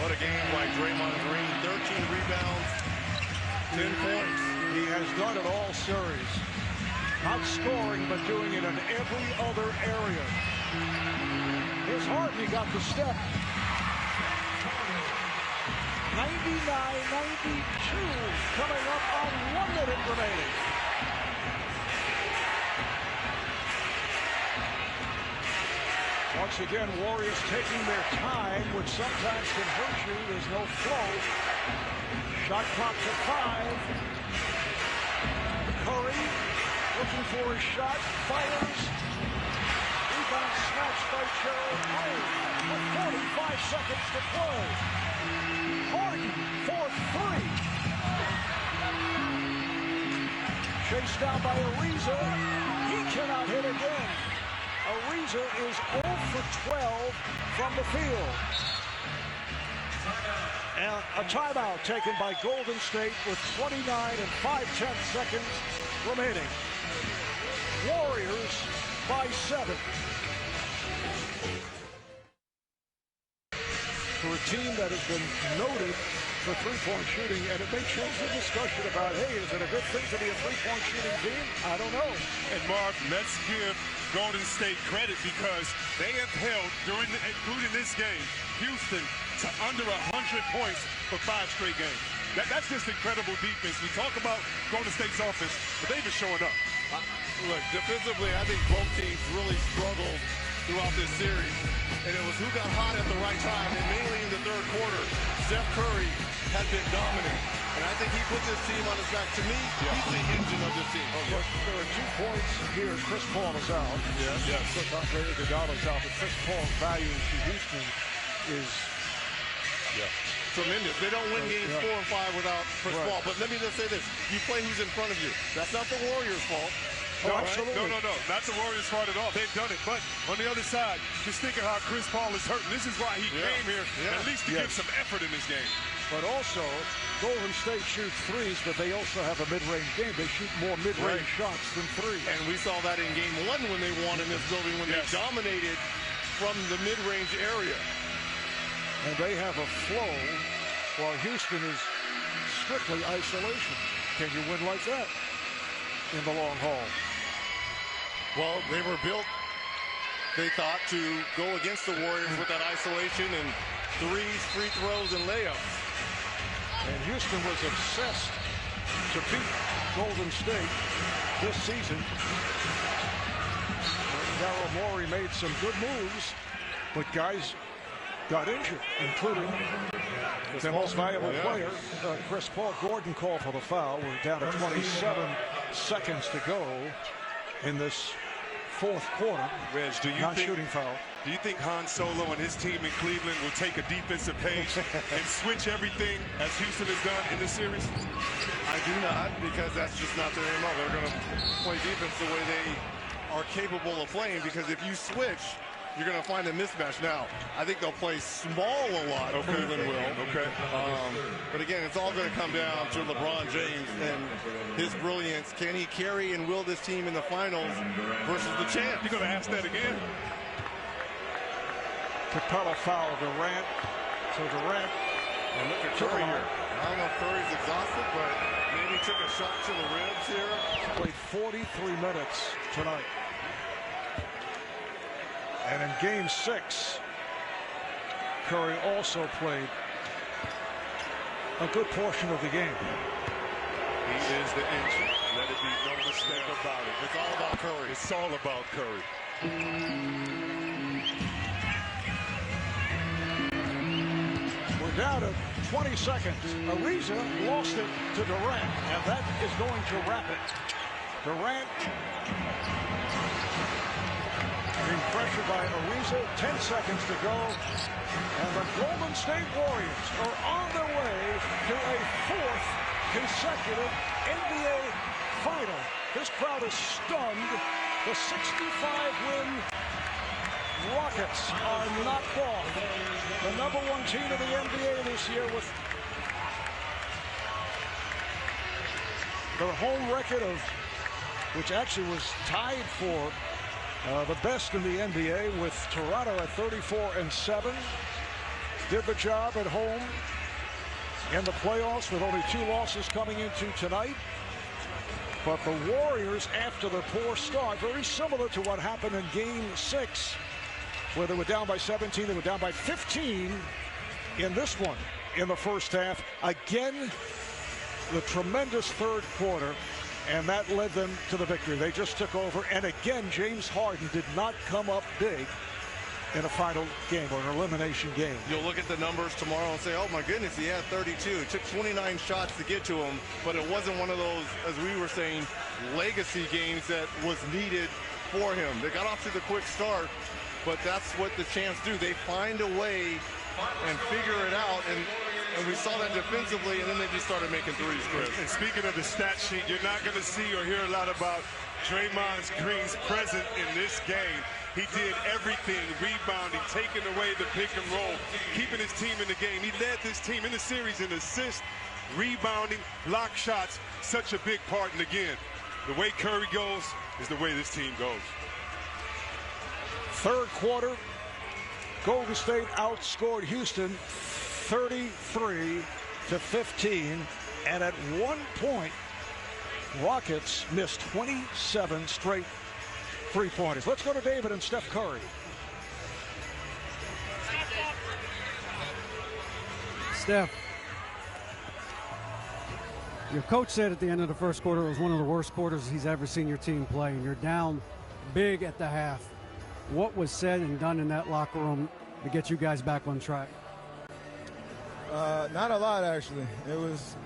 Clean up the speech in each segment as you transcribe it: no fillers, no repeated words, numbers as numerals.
What a game by Draymond Green. 13 rebounds, 10 points. He has done it all series. Not scoring, but doing it in every other area. Here's Harden, he got the step. 99-92 coming up on 1 minute remaining. Once again, Warriors taking their time, which sometimes can hurt you. There's no flow. Shot clock to 5. Curry looking for a shot, fires. Rebound snatched by Gerald Green. With 45 seconds to play. Harden for 3. Chased down by Ariza. He cannot hit again. Ariza is 0 for 12 from the field. And a timeout taken by Golden State with 29 and 5/10 seconds remaining. Warriors by 7. For a team that has been noted for three-point shooting, and it may change the discussion about, hey, is it a good thing to be a three-point shooting team? I don't know. And Mark, let's give Golden State credit because they have held, including this game, Houston to under 100 points for 5 straight games. That's just incredible defense. We talk about Golden State's offense, but they've been showing up. Look, defensively, I think both teams really struggled throughout this series. And it was who got hot at the right time, and mainly in the third quarter. Steph Curry has been dominant. And I think he puts his team on his back. To me, he's the engine of this team. Look, there are 2 points here. Chris Paul is out. Yes. Look, Andre Iguodala's out, but Chris Paul's value to Houston is tremendous. They don't win games 4 and 5 without Chris Paul. But let me just say this. You play who's in front of you. That's not the Warriors' fault. Oh, absolutely. No. Not the Warriors' fault at all. They've done it. But on the other side, just think of how Chris Paul is hurting. This is why he came here, at least to give some effort in this game. But also, Golden State shoots threes, but they also have a mid-range game. They shoot more mid-range shots than threes. And we saw that in game 1 when they won in this building, when they dominated from the mid-range area. And they have a flow, while Houston is strictly isolation. Can you win like that in the long haul? Well, they were built, they thought, to go against the Warriors with that isolation and threes, free throws, and layups. And Houston was obsessed to beat Golden State this season. Daryl Morey made some good moves, but guys got injured, including their most valuable player, Chris Paul. Gordon called for the foul. We're down to 27 seconds to go in this fourth quarter. Reg, shooting foul. Do you think Han Solo and his team in Cleveland will take a defensive page and switch everything as Houston has done in this series? I do not, because that's just not their MO. They're going to play defense the way they are capable of playing, because if you switch, you're going to find a mismatch. Now, I think they'll play small a lot. Cleveland will. But again, it's all going to come down to LeBron James and his brilliance. Can he carry and will this team in the finals versus the champ? You're going to ask that again? Capella foul Durant. So Durant. And look at Curry here. I don't know if Curry's exhausted, but maybe took a shot to the ribs here. Played 43 minutes tonight. And in game 6, Curry also played a good portion of the game. He is the engine. Let it be no mistake about it. It's all about Curry. It's all about Curry. We're down to 20 seconds. Ariza lost it to Durant, and that is going to wrap it. Durant being pressured by Ariza. 10 seconds to go. And the Golden State Warriors are on their way to a 4th consecutive NBA final. This crowd is stunned. The 65-win Rockets are knocked off. The #1 team of the NBA this year with their home record of, which actually was tied for the best in the NBA with Toronto at 34-7. did the job at home in the playoffs with only 2 losses coming into tonight. But the Warriors, after the poor start, very similar to what happened in Game 6, where they were down by 17, they were down by 15 in this one in the first half. Again, the tremendous third quarter, and that led them to the victory. They just took over, and again, James Harden did not come up big in a final game or an elimination game. You'll look at the numbers tomorrow and say, oh my goodness, he had 32. It took 29 shots to get to him, but it wasn't one of those, as we were saying, legacy games that was needed for him. They got off to the quick start, but that's what the Champs do. They find a way and figure it out, and we saw that defensively, and then they just started making threes, Chris. And speaking of the stat sheet, you're not going to see or hear a lot about Draymond Green's presence in this game. He did everything, rebounding, taking away the pick and roll, keeping his team in the game. He led this team in the series in assists, rebounding, block shots, such a big part. And again, the way Curry goes is the way this team goes. Third quarter, Golden State outscored Houston 33-15, and at one point, Rockets missed 27 straight three-pointers. Let's go to David and Steph Curry. Steph, your coach said at the end of the first quarter it was one of the worst quarters he's ever seen your team play, and you're down big at the half. What was said and done in that locker room to get you guys back on track? Not a lot, actually. It was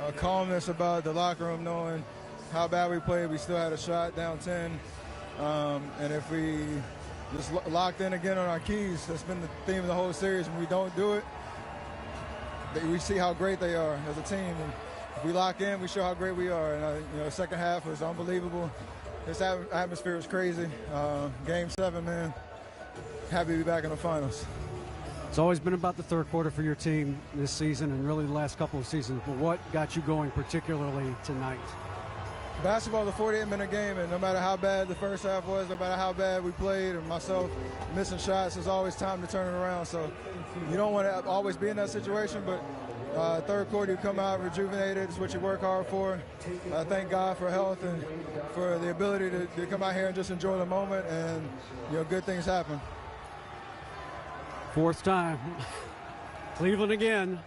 a calmness about the locker room, knowing how bad we played. We still had a shot down 10. And if we just locked in again on our keys, that's been the theme of the whole series. When we don't do it, we see how great they are as a team. And if we lock in, we show how great we are. And the second half was unbelievable. This atmosphere was crazy. Game 7, man. Happy to be back in the finals. It's always been about the third quarter for your team this season and really the last couple of seasons. But what got you going particularly tonight? Basketball is a 48-minute game, and no matter how bad the first half was, no matter how bad we played, and myself missing shots, there's always time to turn it around. So you don't want to always be in that situation, but third quarter you come out rejuvenated. It's what you work hard for. Thank God for health and for the ability to come out here and just enjoy the moment, and good things happen. Fourth time. Cleveland again.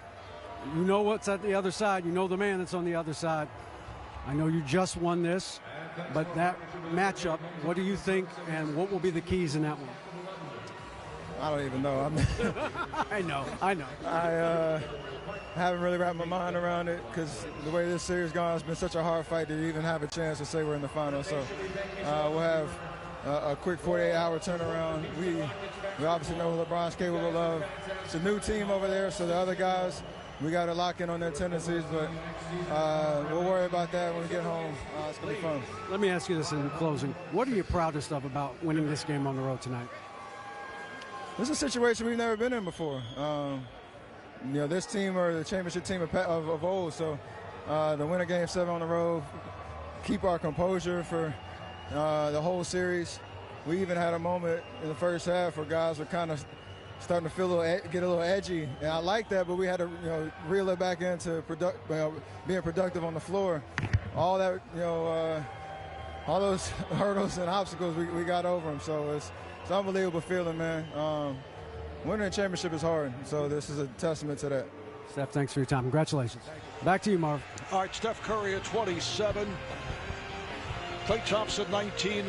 You know what's at the other side. You know the man that's on the other side. I know you just won this, but that matchup, what do you think, and what will be the keys in that one? I don't even know. I know. I haven't really wrapped my mind around it because the way this series gone, it's been such a hard fight to even have a chance to say we're in the finals. So we'll have a quick 48-hour turnaround. We obviously know what LeBron's capable of. It's a new team over there, so the other guys, we got to lock in on their tendencies, but we'll worry about that when we get home. It's going to be fun. Let me ask you this in closing. What are you proudest of about winning this game on the road tonight? This is a situation we've never been in before. This team are the championship team of old, so to win a Game 7 on the road, keep our composure for the whole series. We even had a moment in the first half where guys were kind of starting to get a little edgy, and I like that, but we had to reel it back into being productive on the floor. All that all those hurdles and obstacles, we got over them. So it's an unbelievable feeling, man. Winning a championship is hard, so this is a testament to that. Steph, thanks for your time. Congratulations. Back to you, Marv. All right, Steph Curry at 27. Klay Thompson 19.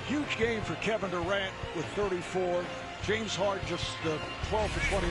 Huge game for Kevin Durant with 34. James Harden just 12 for 20.